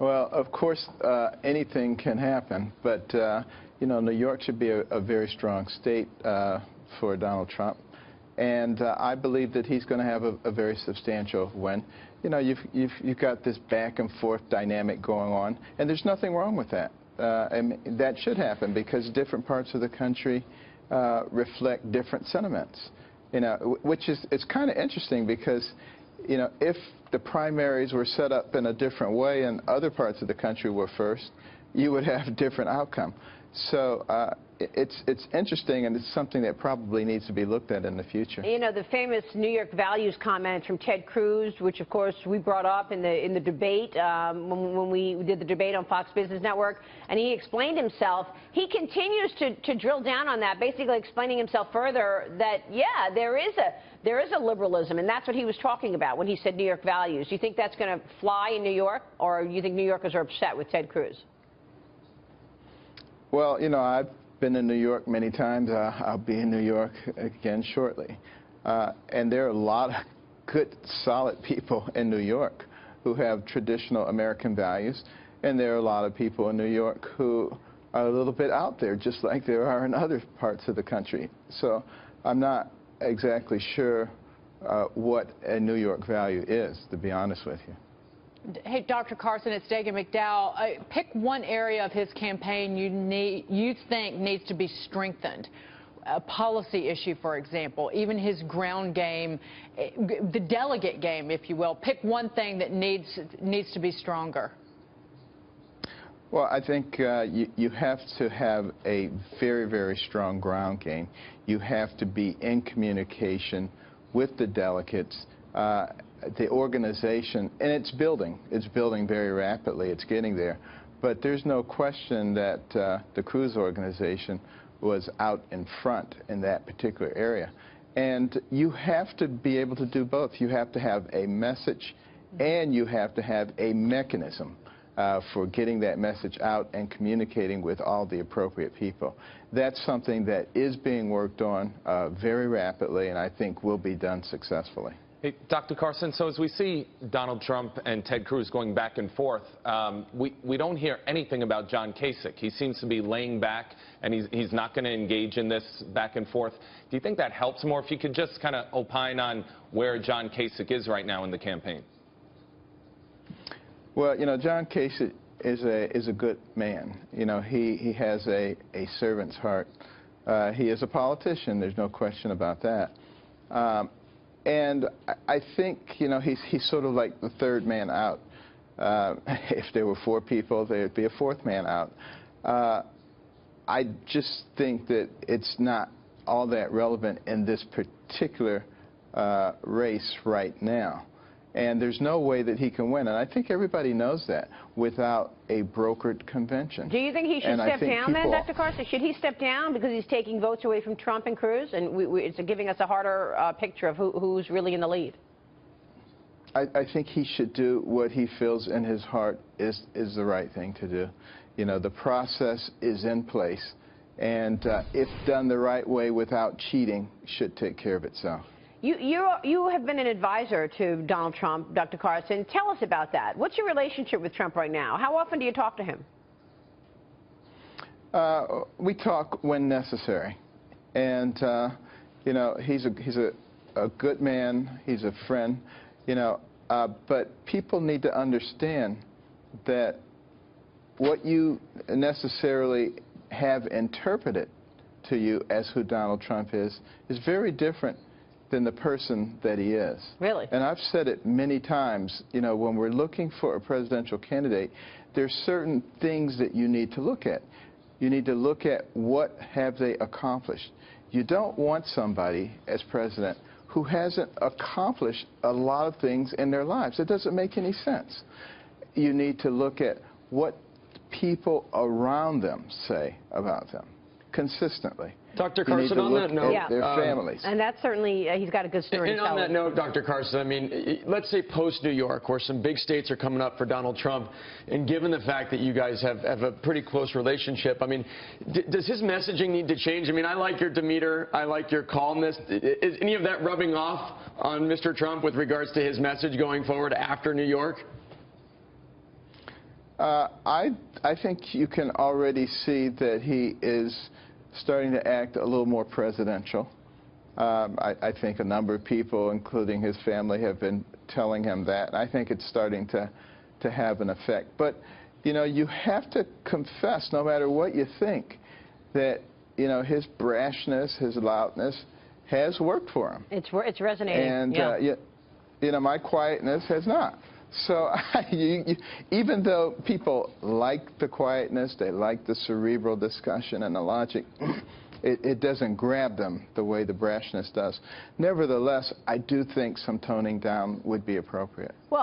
Well, of course, anything can happen, but you know, New York should be a very strong state for Donald Trump, and I believe that he's going to have a very substantial win. You know, you've got this back and forth dynamic going on, and there's nothing wrong with that. And that should happen because different parts of the country reflect different sentiments. You know, which is, it's kind of interesting because, you know, if the primaries were set up in a different way and other parts of the country were first, you would have a different outcome. So it's interesting, and it's something that probably needs to be looked at in the future. You know, the famous New York values comment from Ted Cruz, which of course we brought up in the debate when we did the debate on Fox Business Network, and he explained himself. He continues to drill down on that, basically explaining himself further that, yeah, there is a liberalism, and that's what he was talking about when he said New York values. Do you think that's going to fly in New York, or do you think New Yorkers are upset with Ted Cruz? Well, you know, I've been in New York many times. I'll be in New York again shortly. And there are a lot of good, solid people in New York who have traditional American values. And there are a lot of people in New York who are a little bit out there, just like there are in other parts of the country. So I'm not exactly sure what a New York value is, to be honest with you. Hey, Dr. Carson, it's Dagan McDowell. Pick one area of his campaign you think needs to be strengthened. A policy issue, for example, even his ground game, the delegate game, if you will. Pick one thing that needs to be stronger. Well, I think you have to have a very, very strong ground game. You have to be in communication with the delegates. The organization, and it's building very rapidly. It's getting there. But there's no question that the Cruz organization was out in front in that particular area. And you have to be able to do both. You have to have a message, and you have to have a mechanism for getting that message out and communicating with all the appropriate people. That's something that is being worked on very rapidly, and I think will be done successfully. Hey, Dr. Carson, so as we see Donald Trump and Ted Cruz going back and forth, we don't hear anything about John Kasich. He seems to be laying back, and he's not going to engage in this back and forth. Do you think that helps more? If you could just kind of opine on where John Kasich is right now in the campaign. Well, you know, John Kasich is a good man. You know, he has a servant's heart. He is a politician. There's no question about that. And I think, you know, he's sort of like the third man out. If there were four people, there'd be a fourth man out. I just think that it's not all that relevant in this particular race right now. And there's no way that he can win. And I think everybody knows that without a brokered convention. Do you think he should step down then, Dr. Carson? Should he step down because he's taking votes away from Trump and Cruz? And it's giving us a harder picture of who's really in the lead. I think he should do what he feels in his heart is the right thing to do. You know, the process is in place. And if done the right way without cheating, should take care of itself. You have been an advisor to Donald Trump, Dr. Carson. Tell us about that. What's your relationship with Trump right now? How often do you talk to him? We talk when necessary. And, you know, he's a good man. He's a friend, you know. But people need to understand that what you necessarily have interpreted to you as who Donald Trump is very different than the person that he is. Really? And I've said it many times, you know, when we're looking for a presidential candidate, there's certain things that you need to look at. You need to look at what have they accomplished. You don't want somebody as president who hasn't accomplished a lot of things in their lives. It doesn't make any sense. You need to look at what people around them say about them consistently. Dr. Carson, on that note, their families. And that's certainly, he's got a good story. And on that note, Dr. Carson, I mean, let's say post-New York, where some big states are coming up for Donald Trump, and given the fact that you guys have a pretty close relationship, I mean, does his messaging need to change? I mean, I like your demeanor, I like your calmness. Is any of that rubbing off on Mr. Trump with regards to his message going forward after New York? I think you can already see that he is starting to act a little more presidential. I think a number of people, including his family, have been telling him that. I think it's starting to have an effect. But, you know, you have to confess, no matter what you think, that, you know, his brashness, his loudness has worked for him. It's resonating. And, yeah. You know, my quietness has not. So even though people like the quietness, they like the cerebral discussion and the logic, it doesn't grab them the way the brashness does. Nevertheless, I do think some toning down would be appropriate. Well,